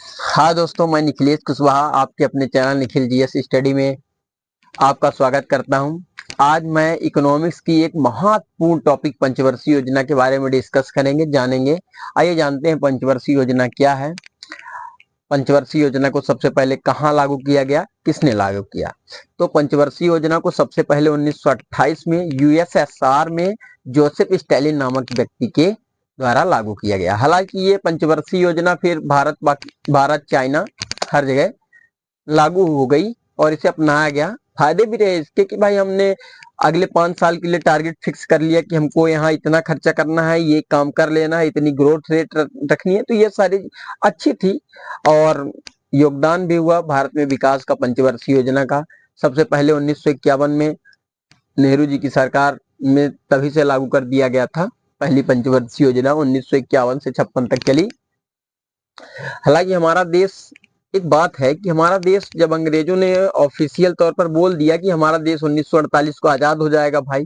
हाँ दोस्तों, मैं निखिलेश कुशवाहा आपके अपने चैनल निखिल जीएस स्टडी में आपका स्वागत करता हूं। आज मैं इकोनॉमिक्स की एक महत्वपूर्ण टॉपिक पंचवर्षीय योजना के बारे में डिस्कस करेंगे, जानेंगे। आइए जानते हैं पंचवर्षीय योजना क्या है। पंचवर्षीय योजना को सबसे पहले कहाँ लागू किया गया, किसने लागू किया? तो पंचवर्षीय योजना को सबसे पहले 1928 में यूएसएसआर में जोसेफ स्टैलिन नामक व्यक्ति के द्वारा लागू किया गया। हालांकि ये पंचवर्षीय योजना फिर भारत चाइना हर जगह लागू हो गई और इसे अपनाया गया। फायदे भी रहे इसके कि भाई हमने अगले 5 साल के लिए टारगेट फिक्स कर लिया कि हमको यहाँ इतना खर्चा करना है, ये काम कर लेना है, इतनी ग्रोथ रेट रखनी है, तो ये सारी अच्छी थी और योगदान भी हुआ भारत में विकास का पंचवर्षीय योजना का। सबसे पहले 1951 में नेहरू जी की सरकार में तभी से लागू कर दिया गया था। पहली पंचवर्षीय योजना 1951 से 56 तक चली। हालांकि हमारा देश, एक बात है कि हमारा देश जब अंग्रेजों ने ऑफिशियल तौर पर बोल दिया कि हमारा देश 1948 को आजाद हो जाएगा भाई,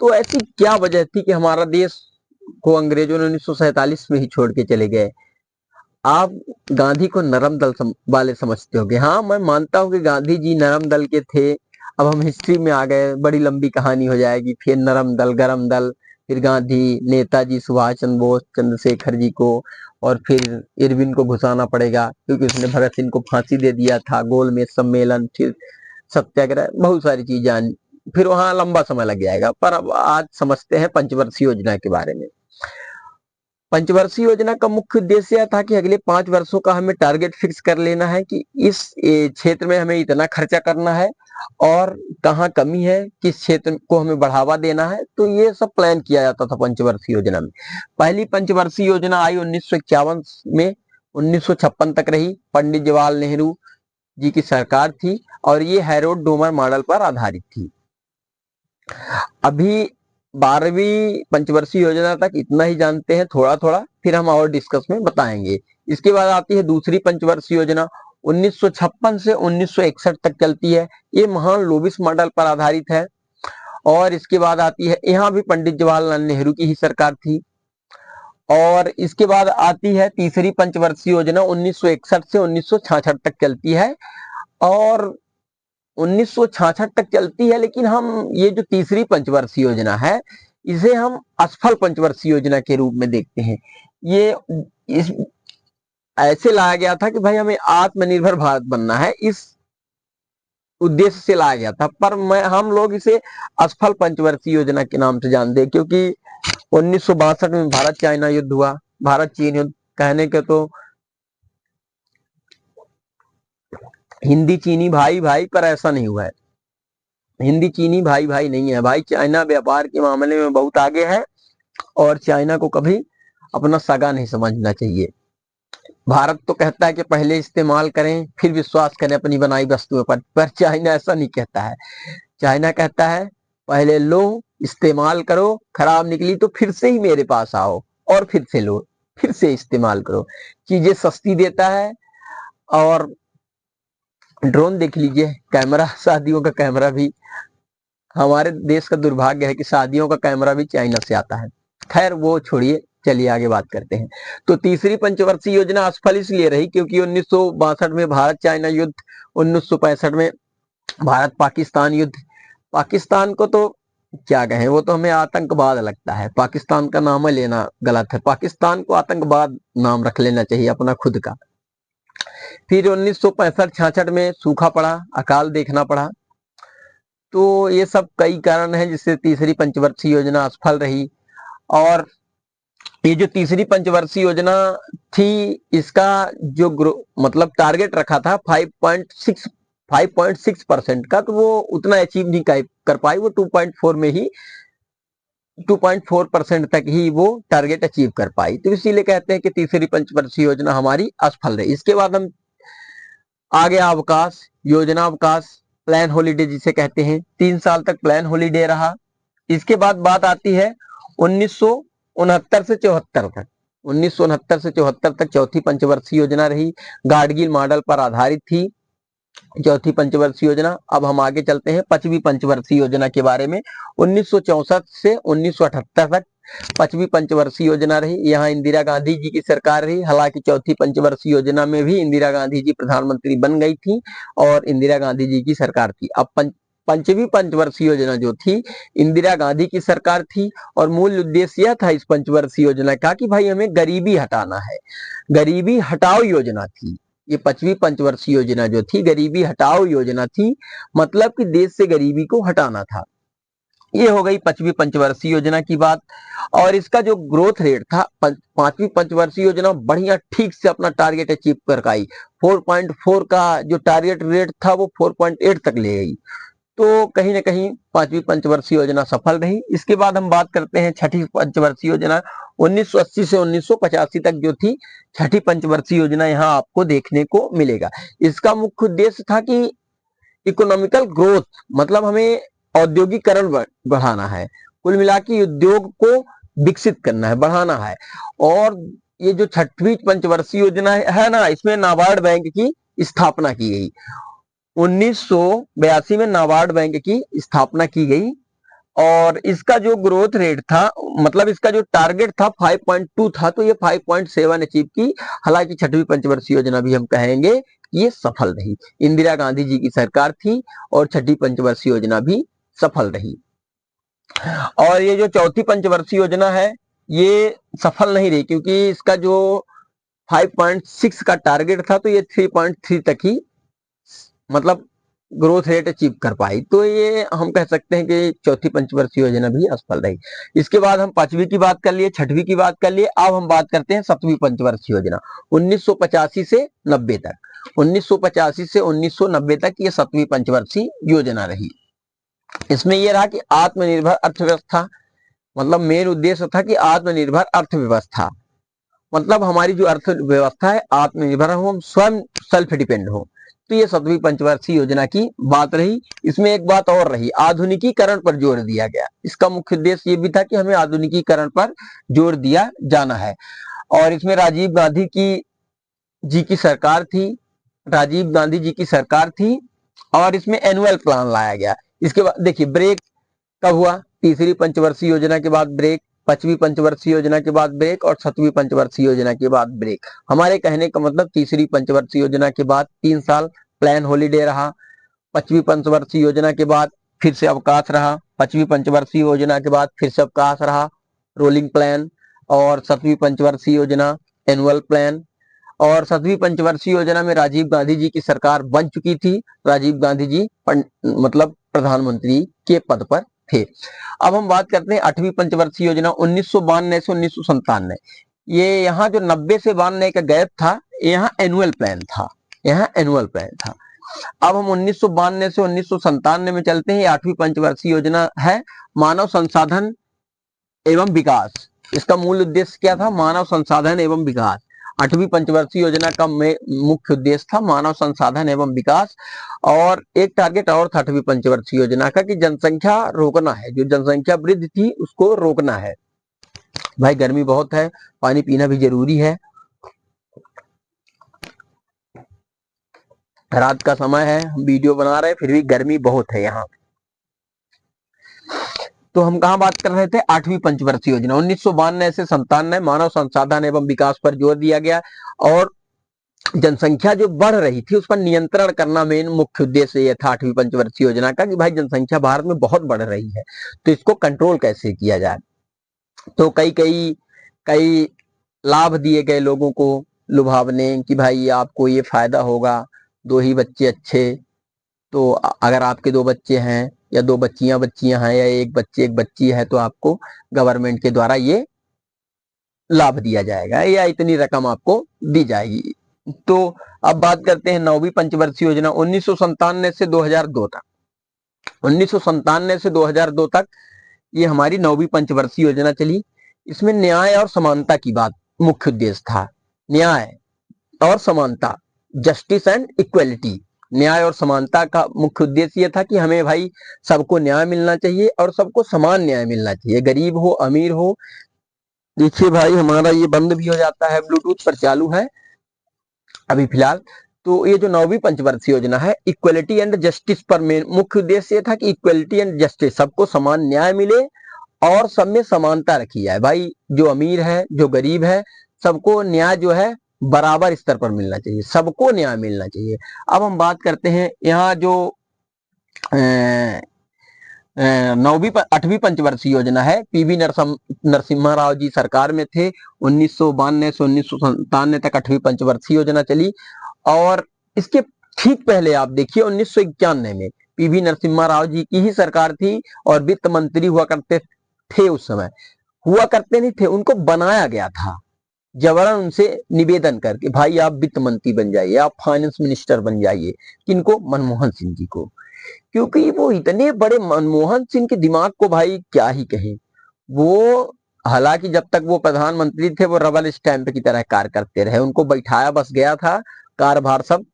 तो ऐसी क्या वजह थी कि हमारा देश को अंग्रेजों ने 1947 में ही छोड़ के चले गए? आप गांधी को नरम दल वाले समझते होंगे। हाँ, मैं मानता हूँ कि गांधी जी नरम दल के थे। अब हम हिस्ट्री में आ गए, बड़ी लंबी कहानी हो जाएगी। फिर नरम दल, गरम दल, फिर गांधी, नेताजी सुभाष चंद्र बोस, चंद्रशेखर जी को, और फिर इरविन को घुसाना पड़ेगा क्योंकि उसने भगत सिंह को फांसी दे दिया था। गोलमेज सम्मेलन, फिर सत्याग्रह, बहुत सारी चीजें, फिर वहां लंबा समय लग जाएगा। पर अब आज समझते हैं पंचवर्षीय योजना के बारे में। पंचवर्षीय योजना का मुख्य उद्देश्य यह था कि अगले 5 वर्षों का हमें टारगेट फिक्स कर लेना है कि इस क्षेत्र में हमें इतना खर्चा करना है और कहाँ कमी है, किस क्षेत्र को हमें बढ़ावा देना है। तो ये सब प्लान किया जाता था पंचवर्षीय योजना में। पहली पंचवर्षीय योजना आई 1951 में, 1956 तक रही। पंडित जवाहरलाल नेहरू जी की सरकार थी और ये हैरोल्ड डोमर मॉडल पर आधारित थी। अभी 12वीं पंचवर्षीय योजना तक इतना ही जानते हैं, थोड़ा थोड़ा, फिर हम और डिस्कस में बताएंगे। इसके बाद आती है दूसरी पंचवर्षीय योजना, 1956 से 1961 तक चलती है। ये महान लोविस मॉडल पर आधारित है। और इसके बाद आती है, यहाँ भी पंडित जवाहरलाल नेहरू की ही सरकार थी। और इसके बाद आती है तीसरी पंचवर्षीय योजना, 1961 से 1966 तक चलती है। और 1966 तक चलती है, लेकिन हम ये जो तीसरी पंचवर्षीय योजना है, इसे हम असफल पंचवर्षीय योजना के रूप में देखते हैं। ये इस ऐसे लाया गया था कि भाई हमें आत्मनिर्भर भारत बनना है, इस उद्देश्य से लाया गया था। पर हम लोग इसे असफल पंचवर्षीय योजना के नाम से जानते हैं क्योंकि 1962 में भारत चाइना युद्ध हुआ, भारत चीन युद्ध। कहने के तो हिंदी चीनी भाई भाई, पर ऐसा नहीं हुआ है। हिंदी चीनी भाई भाई नहीं है भाई। चाइना व्यापार के मामले में बहुत आगे है और चाइना को कभी अपना सगा नहीं समझना चाहिए। भारत तो कहता है कि पहले इस्तेमाल करें फिर विश्वास करें अपनी बनाई वस्तुओं पर चाइना ऐसा नहीं कहता है। चाइना कहता है पहले लो, इस्तेमाल करो, खराब निकली तो फिर से ही मेरे पास आओ और फिर से लो, फिर से इस्तेमाल करो। चीजें सस्ती देता है। और ड्रोन देख लीजिए, कैमरा, शादियों का कैमरा भी, हमारे देश का दुर्भाग्य है कि शादियों का कैमरा भी चाइना से आता है। खैर वो छोड़िए, चलिए आगे बात करते हैं। तो तीसरी पंचवर्षीय योजना असफल इसलिए रही क्योंकि 1962 में भारत चाइना युद्ध, 1965 में भारत पाकिस्तान युद्ध। पाकिस्तान को तो क्या कहें, वो तो हमें आतंकवाद लगता है। पाकिस्तान का नाम लेना गलत है, पाकिस्तान को आतंकवाद नाम रख लेना चाहिए अपना खुद का। फिर 1965-66 में सूखा पड़ा, अकाल देखना पड़ा। तो ये सब कई कारण हैं जिससे तीसरी पंचवर्षीय योजना असफल रही। और ये जो तीसरी पंचवर्षीय योजना थी, इसका जो मतलब टारगेट रखा था 5.6% का, तो वो उतना अचीव नहीं कर पाई। वो 2.4% तक ही वो टारगेट अचीव कर पाई। तो इसीलिए कहते हैं कि तीसरी पंचवर्षीय योजना हमारी असफल रही। इसके बाद हम आ गया अवकाश योजना, अवकाश प्लान हॉलीडे जिसे कहते हैं। 3 साल तक प्लान हॉलीडे रहा। इसके बाद बात आती है 1969 से 74 तक। 1969 से 74 तक चौथी पंचवर्षीय योजना रही, गाडगिल मॉडल पर आधारित थी। चौथी पंचवर्षीय योजना। अब हम आगे चलते हैं पांचवी पंचवर्षीय योजना के बारे में। 1964 से 1978 तक पांचवी पंचवर्षीय योजना रही। यहाँ इंदिरा गांधी जी की सरकार रही। हालांकि चौथी पंचवर्षीय योजना में भी इंदिरा गांधी जी प्रधानमंत्री बन गई थी और इंदिरा गांधी जी की सरकार थी। अब पंचवी पंचवर्षीय योजना जो थी, इंदिरा गांधी की सरकार थी और मूल उद्देश्य यह था इस पंचवर्षीय योजना का कि भाई हमें गरीबी हटाना है। गरीबी हटाओ योजना थी ये पांचवी पंचवर्षीय योजना जो थी, गरीबी हटाओ योजना थी, मतलब कि देश से गरीबी को हटाना था। ये हो गई पांचवी पंचवर्षीय योजना की बात। और इसका जो ग्रोथ रेट था, पांचवी पंचवर्षीय योजना बढ़िया ठीक से अपना टारगेट अचीव कर पाई। 4.4 का जो टारगेट रेट था वो 4.8 तक ले गई। तो कहीं ना कहीं पांचवी पंचवर्षीय योजना सफल रही। इसके बाद हम बात करते हैं छठी पंचवर्षीय योजना। 1980 से 1985 तक जो थी छठी पंचवर्षीय योजना, यहाँ आपको देखने को मिलेगा। इसका मुख्य उद्देश्य था कि इकोनॉमिकल ग्रोथ, मतलब हमें औद्योगिकरण बढ़ाना है, कुल मिला के उद्योग को विकसित करना है, बढ़ाना है। और ये जो छठवीं पंचवर्षीय योजना है ना, इसमें नाबार्ड बैंक की स्थापना की गई। 1982 में नाबार्ड बैंक की स्थापना की गई और इसका जो ग्रोथ रेट था, मतलब इसका जो टारगेट था 5.2 था, तो ये 5.7 अचीव की। हालांकि छठवीं पंचवर्षीय योजना भी हम कहेंगे ये सफल रही। इंदिरा गांधी जी की सरकार थी और छठी पंचवर्षीय योजना भी सफल रही। और ये जो चौथी पंचवर्षीय योजना है ये सफल नहीं रही, क्योंकि इसका जो 5.6 का टारगेट था तो ये 3.3 तक ही मतलब ग्रोथ रेट अचीव कर पाई। तो ये हम कह सकते हैं कि चौथी पंचवर्षीय योजना भी असफल रही। इसके बाद हम पांचवी की बात कर लिए, छठवीं की बात कर लिए। अब हम बात करते हैं सातवीं पंचवर्षीय योजना। 1985 से 90 तक, 1985 से 1990 तक ये सातवीं पंचवर्षीय योजना रही। इसमें यह रहा कि आत्मनिर्भर अर्थव्यवस्था, मतलब मेन उद्देश्य था कि आत्मनिर्भर अर्थव्यवस्था, मतलब हमारी जो अर्थव्यवस्था है आत्मनिर्भर हो, हम स्वयं सेल्फ डिपेंड हो। तो ये सातवीं पंचवर्षीय योजना की बात रही। इसमें एक बात और रही, आधुनिकीकरण पर जोर दिया गया। इसका मुख्य उद्देश्य ये भी था कि हमें आधुनिकीकरण पर जोर दिया जाना है। और इसमें राजीव गांधी जी की सरकार थी, राजीव गांधी जी की सरकार थी और इसमें एनुअल प्लान लाया गया। इसके बाद देखिए ब्रेक कब हुआ, तीसरी पंचवर्षीय योजना के बाद ब्रेक, पांचवी पंचवर्षीय योजना के बाद ब्रेक और सातवीं पंचवर्षीय योजना के बाद ब्रेक। हमारे कहने का मतलब तीसरी पंचवर्षीय योजना के बाद 3 साल प्लान हॉलीडे रहा, पांचवी पंचवर्षीय योजना के बाद फिर से अवकाश रहा, पांचवी पंचवर्षीय योजना के बाद फिर से अवकाश रहा, रोलिंग प्लान। और सातवीं पंचवर्षीय योजना एनुअल प्लान। और सातवीं पंचवर्षीय योजना में राजीव गांधी जी की सरकार बन चुकी थी, राजीव गांधी जी मतलब प्रधानमंत्री के पद पर थे। अब हम बात करते हैं आठवीं पंचवर्षीय योजना 1992 से 1997। ये यहाँ जो 90 से 92 का गैप था, यहाँ एनुअल प्लान था, यहाँ एनुअल प्लान था। अब हम 1992 से 1997 में चलते हैं। आठवीं पंचवर्षीय योजना है मानव संसाधन एवं विकास। इसका मूल उद्देश्य क्या था, मानव संसाधन एवं विकास। आठवीं पंचवर्षीय योजना का मुख्य उद्देश्य था मानव संसाधन एवं विकास। और एक टारगेट और था आठवीं पंचवर्षीय योजना का कि जनसंख्या रोकना है, जो जनसंख्या वृद्धि थी उसको रोकना है। भाई गर्मी बहुत है, पानी पीना भी जरूरी है। रात का समय है, हम वीडियो बना रहे हैं, फिर भी गर्मी बहुत है यहाँ। तो हम कहाँ बात कर रहे थे, आठवीं पंचवर्षीय योजना 1992 से 97 मानव संसाधन एवं विकास पर जोर दिया गया। और जनसंख्या जो बढ़ रही थी उस पर नियंत्रण करना मेन मुख्य उद्देश्य यह था आठवीं पंचवर्षीय योजना का कि भाई जनसंख्या भारत में बहुत बढ़ रही है, तो इसको कंट्रोल कैसे किया जाए। तो कई लाभ दिए गए लोगों को लुभावने कि भाई आपको ये फायदा होगा, 2 ही बच्चे अच्छे, तो अगर आपके 2 बच्चे हैं या 2 बच्चियां हैं या एक बच्चे एक बच्ची है तो आपको गवर्नमेंट के द्वारा ये लाभ दिया जाएगा या इतनी रकम आपको दी जाएगी। तो अब बात करते हैं 9वीं पंचवर्षीय योजना 1997 से 2002 तक। 1997 से 2002 तक ये हमारी 9वीं पंचवर्षीय योजना चली। इसमें न्याय और समानता की बात मुख्य उद्देश्य था। न्याय और समानता, जस्टिस एंड इक्वलिटी। न्याय और समानता का मुख्य उद्देश्य यह था कि हमें भाई सबको न्याय मिलना चाहिए और सबको समान न्याय मिलना चाहिए, गरीब हो अमीर हो। देखिए भाई हमारा ये बंद भी हो जाता है, ब्लूटूथ पर चालू है अभी फिलहाल। तो ये जो 9वीं पंचवर्षीय योजना है, इक्वलिटी एंड जस्टिस पर मुख्य उद्देश्य ये था कि इक्वलिटी एंड जस्टिस, सबको समान न्याय मिले और सब में समानता रखी जाए। भाई जो अमीर है, जो गरीब है, सबको न्याय जो है बराबर स्तर पर मिलना चाहिए, सबको न्याय मिलना चाहिए। अब हम बात करते हैं यहाँ जो 8वीं पंचवर्षीय योजना है, पीवी नरसिम्हा राव जी सरकार में थे। 1992 से 1997 तक 8वीं पंचवर्षीय योजना चली। और इसके ठीक पहले आप देखिए 1991 में पीवी नरसिम्हा राव जी की ही सरकार थी और वित्त मंत्री हुआ करते थे। उस समय हुआ करते नहीं थे, उनको बनाया गया था जबरन उनसे निवेदन करके, भाई आप वित्त मंत्री बन जाइए, आप फाइनेंस मिनिस्टर बन जाइए। किनको? मनमोहन सिंह जी को। क्योंकि वो इतने बड़े, मनमोहन सिंह के दिमाग को भाई क्या ही कहें। वो हालांकि जब तक वो प्रधानमंत्री थे वो रबर स्टैंप की तरह कार्य करते रहे, उनको बैठाया बस गया था, कार्यभार सब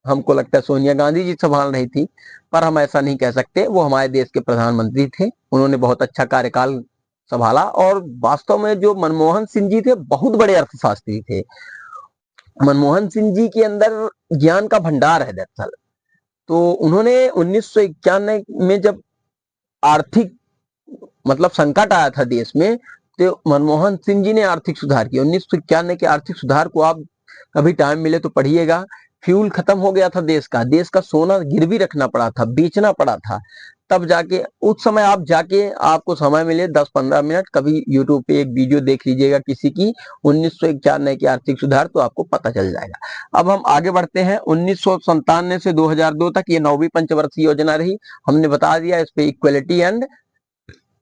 हमको लगता है सोनिया गांधी जी संभाल रही थी, पर हम ऐसा नहीं कह सकते। वो हमारे देश के प्रधानमंत्री थे, उन्होंने बहुत अच्छा कार्यकाल संभाला। और वास्तव में जो मनमोहन सिंह जी थे बहुत बड़े अर्थशास्त्री थे। मनमोहन सिंह जी के अंदर ज्ञान का भंडार है दरअसल। तो उन्होंने 1991 में जब आर्थिक मतलब संकट आया था देश में, तो मनमोहन सिंह जी ने आर्थिक सुधार किया। 1991 के आर्थिक सुधार को आप कभी टाइम मिले तो पढ़िएगा। फ्यूल खत्म हो गया था देश का सोना गिरवी रखना पड़ा था, बेचना पड़ा था, तब जाके उस समय आप जाके आपको समय मिले 10-15 मिनट कभी यूट्यूब पे एक वीडियो देख लीजिएगा किसी की 1991 के आर्थिक सुधार, तो आपको पता चल जाएगा। अब हम आगे बढ़ते हैं। 1997 से 2002 तक ये 9वीं पंचवर्षीय योजना रही। हमने बता दिया इस पे इक्वलिटी एंड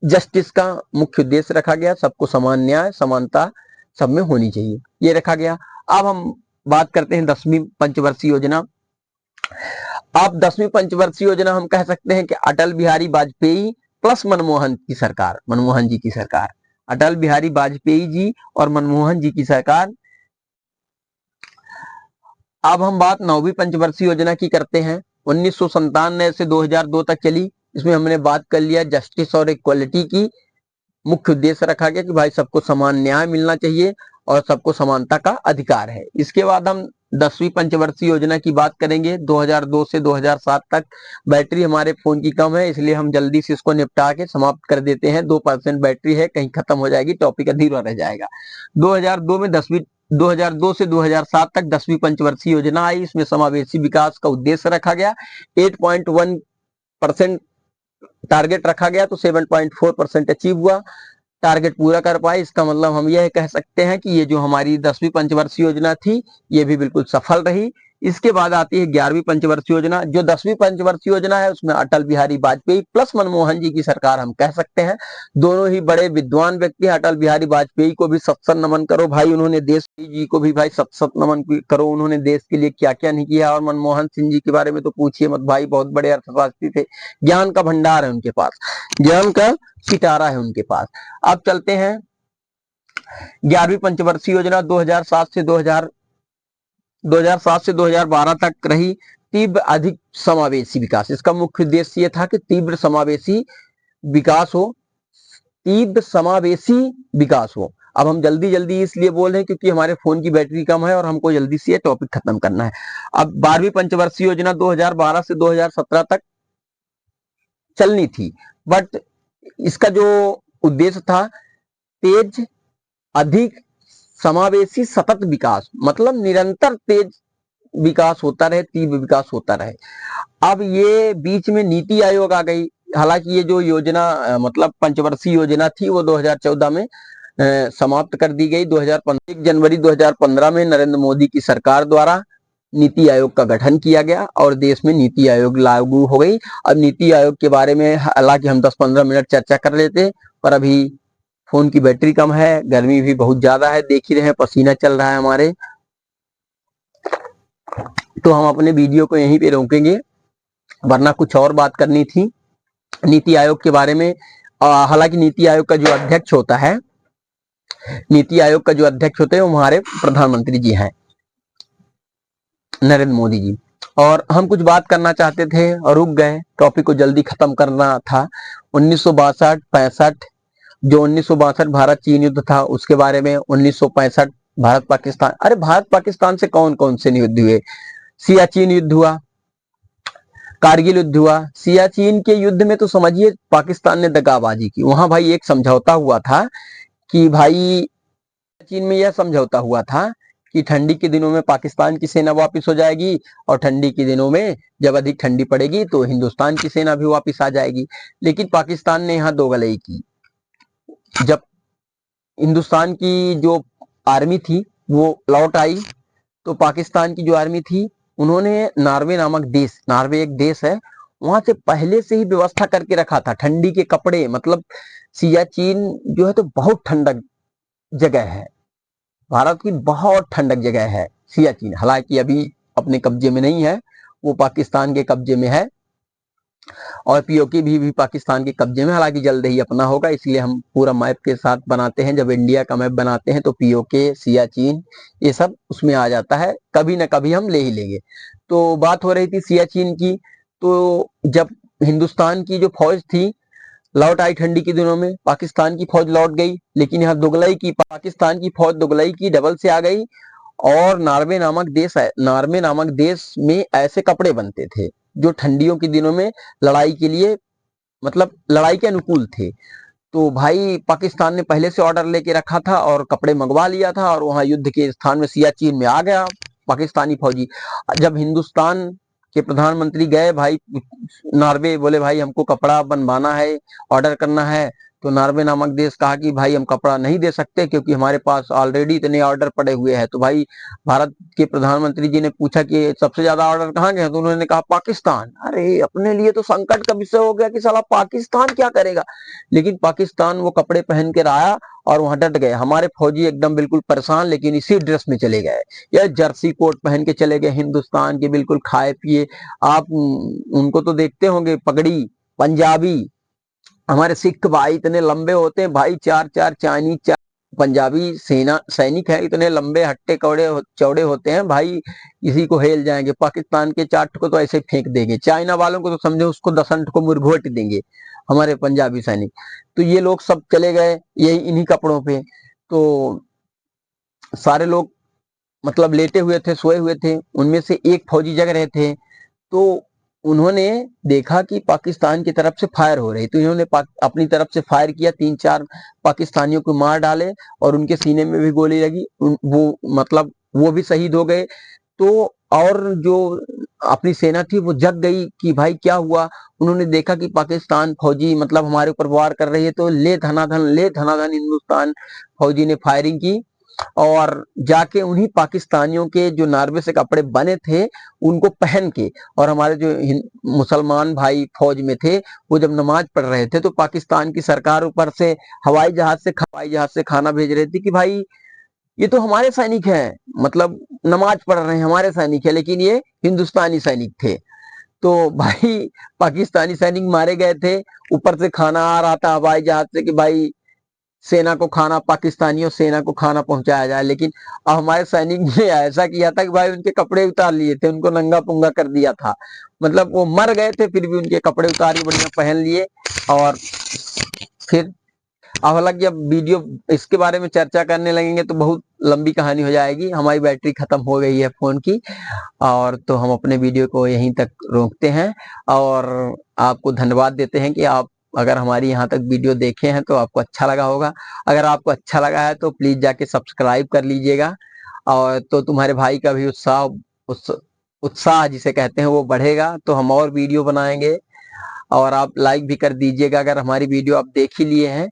जस्टिस का मुख्य उद्देश्य रखा गया, सबको समान न्याय समानता सब में होनी चाहिए, ये रखा गया। अब हम बात करते हैं 10वीं पंचवर्षीय योजना। अब 10वीं पंचवर्षीय योजना हम कह सकते हैं कि अटल बिहारी वाजपेयी प्लस मनमोहन की सरकार, मनमोहन जी की सरकार, अटल बिहारी वाजपेयी जी और मनमोहन जी की सरकार। अब हम बात 9वीं पंचवर्षीय योजना की करते हैं। 1997 से 2002 तक चली। इसमें हमने बात कर लिया जस्टिस और इक्वलिटी की। मुख्य उद्देश्य रखा गया कि भाई सबको समान न्याय मिलना चाहिए और सबको समानता का अधिकार है। इसके बाद हम 10वीं पंचवर्षीय योजना की बात करेंगे। 2002 से 2007 तक। बैटरी हमारे फोन की कम है, इसलिए हम जल्दी से इसको निपटा के समाप्त कर देते हैं। 2% बैटरी है, कहीं खत्म हो जाएगी टॉपिक अधूरा रह जाएगा। 2002 से 2007 तक 10वीं पंचवर्षीय योजना आई। इसमें समावेशी विकास का उद्देश्य रखा गया। 8.1% टारगेट रखा गया, तो 7.4% अचीव हुआ, टारगेट पूरा कर पाए। इसका मतलब हम यह कह सकते हैं कि ये जो हमारी 10वीं पंचवर्षीय योजना थी ये भी बिल्कुल सफल रही। इसके बाद आती है 11वीं पंचवर्षीय योजना। जो 10वीं पंचवर्षीय योजना है उसमें अटल बिहारी वाजपेयी प्लस मनमोहन जी की सरकार हम कह सकते हैं। दोनों ही बड़े विद्वान व्यक्ति। अटल बिहारी वाजपेयी को भी सत नमन करो भाई, उन्होंने देश जी को भी भाई सत नमन करो, उन्होंने देश के लिए क्या क्या नहीं किया। और मनमोहन सिंह जी के बारे में तो पूछिए मत भाई, बहुत बड़े अर्थशास्त्री थे, ज्ञान का भंडार है उनके पास, ज्ञान का सितारा है उनके पास। अब चलते हैं 11वीं पंचवर्षीय योजना। 2007 से 2012 तक रही। तीव्र अधिक समावेशी विकास, इसका मुख्य उद्देश्य यह था कि तीव्र समावेशी विकास हो, तीव्र समावेशी विकास हो। अब हम जल्दी जल्दी इसलिए बोल रहे हैं क्योंकि हमारे फोन की बैटरी कम है और हमको जल्दी से ये टॉपिक खत्म करना है। अब 12वीं पंचवर्षीय योजना 2012 से 2017 तक चलनी थी, बट इसका जो उद्देश्य था तेज अधिक समावेशी सतत विकास, मतलब निरंतर तेज विकास होता रहे, तीव्र विकास होता रहे। अब ये बीच में नीति आयोग आ गई। हालांकि ये जो योजना मतलब पंचवर्षीय योजना थी वो 2014 में समाप्त कर दी गई। 1 जनवरी 2015 में नरेंद्र मोदी की सरकार द्वारा नीति आयोग का गठन किया गया और देश में नीति आयोग लागू हो गई। अब नीति आयोग के बारे में हालांकि हम 10-15 मिनट चर्चा कर लेते, पर अभी फोन की बैटरी कम है, गर्मी भी बहुत ज्यादा है, देख ही रहे हैं पसीना चल रहा है हमारे, तो हम अपने वीडियो को यहीं पे रोकेंगे, वरना कुछ और बात करनी थी नीति आयोग के बारे में। हालांकि नीति आयोग का जो अध्यक्ष होता है, नीति आयोग का जो अध्यक्ष होते हैं वो हमारे प्रधानमंत्री जी हैं, नरेंद्र मोदी जी। और हम कुछ बात करना चाहते थे और रुक गए, टॉपिक को जल्दी खत्म करना था। 1962-65 जो 1962 भारत चीन युद्ध था उसके बारे में। 1965 भारत पाकिस्तान, अरे भारत पाकिस्तान से कौन कौन से युद्ध हुए, सियाचिन युद्ध हुआ, कारगिल युद्ध हुआ। सियाचिन के युद्ध में तो समझिए पाकिस्तान ने दगाबाजी की। वहां भाई एक समझौता हुआ था कि भाई चीन में यह समझौता हुआ था कि ठंडी के दिनों में पाकिस्तान की सेना वापस हो जाएगी और ठंडी के दिनों में जब अधिक ठंडी पड़ेगी तो हिंदुस्तान की सेना भी वापस आ जाएगी। लेकिन पाकिस्तान ने यहाँ दोगलई की। जब हिंदुस्तान की जो आर्मी थी वो लौट आई तो पाकिस्तान की जो आर्मी थी उन्होंने नार्वे नामक देश, नार्वे एक देश है, वहां से पहले से ही व्यवस्था करके रखा था ठंडी के कपड़े। मतलब सियाचिन जो है तो बहुत ठंडक जगह है, भारत की बहुत ठंडक जगह है सियाचिन। हालांकि अभी अपने कब्जे में नहीं है, वो पाकिस्तान के कब्जे में है और पीओके भी पाकिस्तान के कब्जे में। हालांकि जल्द ही अपना होगा, इसलिए हम पूरा मैप के साथ बनाते हैं। जब इंडिया का मैप बनाते हैं तो पीओके, सियाचिन ये सब उसमें आ जाता है, कभी ना कभी हम ले ही लेंगे। तो बात हो रही थी सियाचिन की। तो जब हिंदुस्तान की जो फौज थी लौट आई ठंडी के दिनों में, पाकिस्तान की फौज लौट गई, लेकिन यहाँ दुगलई की, पाकिस्तान की फौज दुगलई की, डबल से आ गई। और नार्वे नामक देश है, नार्वे नामक देश में ऐसे कपड़े बनते थे जो ठंडियों के दिनों में लड़ाई के लिए, मतलब लड़ाई के अनुकूल थे। तो भाई पाकिस्तान ने पहले से ऑर्डर लेके रखा था और कपड़े मंगवा लिया था और वहां युद्ध के स्थान में सियाचिन में आ गया पाकिस्तानी फौजी। जब हिंदुस्तान के प्रधानमंत्री गए भाई नॉर्वे, बोले भाई हमको कपड़ा बनवाना है, ऑर्डर करना है। तो नॉर्वे नामक देश कहा कि भाई हम कपड़ा नहीं दे सकते क्योंकि हमारे पास ऑलरेडी इतने ऑर्डर पड़े हुए हैं। तो भाई भारत के प्रधानमंत्री जी ने पूछा कि सबसे ज्यादा ऑर्डर कहाँ गए, तो उन्होंने कहा पाकिस्तान। अरे अपने लिए तो संकट का विषय हो गया कि साला पाकिस्तान क्या करेगा। लेकिन पाकिस्तान वो कपड़े पहन कर आया और वहां डट गए। हमारे फौजी एकदम बिल्कुल परेशान, लेकिन इसी ड्रेस में चले गए, या जर्सी कोट पहन के चले गए हिंदुस्तान के, बिल्कुल खाए पिए। आप उनको तो देखते होंगे, पगड़ी पंजाबी। हमारे सिख भाई इतने लंबे होते हैं भाई, चार चार चाइनीज चार पंजाबी सेना सैनिक है, इतने लंबे हट्टे कौड़े चौड़े होते हैं भाई, इसी को हेल जाएंगे। पाकिस्तान के 4 को तो ऐसे फेंक देंगे, चाइना वालों को तो समझो उसको 10 को मुरघोट देंगे हमारे पंजाबी सैनिक। तो ये लोग सब चले गए यही इन्हीं कपड़ों पे। तो सारे लोग मतलब लेटे हुए थे, सोए हुए थे। उनमें से एक फौजी जग रहे थे, तो उन्होंने देखा कि पाकिस्तान की तरफ से फायर हो रही, तो इन्होंने अपनी तरफ से फायर किया, 3-4 पाकिस्तानियों को मार डाले और उनके सीने में भी गोली लगी। वो मतलब वो भी शहीद हो गए। तो और जो अपनी सेना थी वो जग गई कि भाई क्या हुआ। उन्होंने देखा कि पाकिस्तान फौजी मतलब हमारे ऊपर वार कर रही है, तो ले धनाधन हिंदुस्तान फौजी ने फायरिंग की और जाके उन्हीं पाकिस्तानियों के जो नार्वे से कपड़े बने थे उनको पहन के, और हमारे जो मुसलमान भाई फौज में थे वो जब नमाज पढ़ रहे थे तो पाकिस्तान की सरकार ऊपर से हवाई जहाज से खाना भेज रही थी कि भाई ये तो हमारे सैनिक हैं, मतलब नमाज पढ़ रहे हैं हमारे सैनिक है, लेकिन ये हिंदुस्तानी सैनिक थे। तो भाई पाकिस्तानी सैनिक मारे गए थे, ऊपर से खाना आ रहा था हवाई जहाज से कि भाई सेना को खाना, पाकिस्तानियों सेना को खाना पहुंचाया जाए। लेकिन अब हमारे सैनिक ने ऐसा किया था कि भाई उनके कपड़े उतार लिए थे, उनको नंगा पुंगा कर दिया था। मतलब वो मर गए थे फिर भी उनके कपड़े उतारी बढ़िया पहन लिए। और फिर अब हालांकि अब वीडियो इसके बारे में चर्चा करने लगेंगे तो बहुत लंबी कहानी हो जाएगी। हमारी बैटरी खत्म हो गई है फोन की, और तो हम अपने वीडियो को यहीं तक रोकते हैं और आपको धन्यवाद देते हैं कि आप अगर हमारी यहाँ तक वीडियो देखे हैं तो आपको अच्छा लगा होगा। अगर आपको अच्छा लगा है तो प्लीज जाके सब्सक्राइब कर लीजिएगा, और तो तुम्हारे भाई का भी उत्साह जिसे कहते हैं वो बढ़ेगा, तो हम और वीडियो बनाएंगे। और आप लाइक भी कर दीजिएगा अगर हमारी वीडियो आप देख ही लिए हैं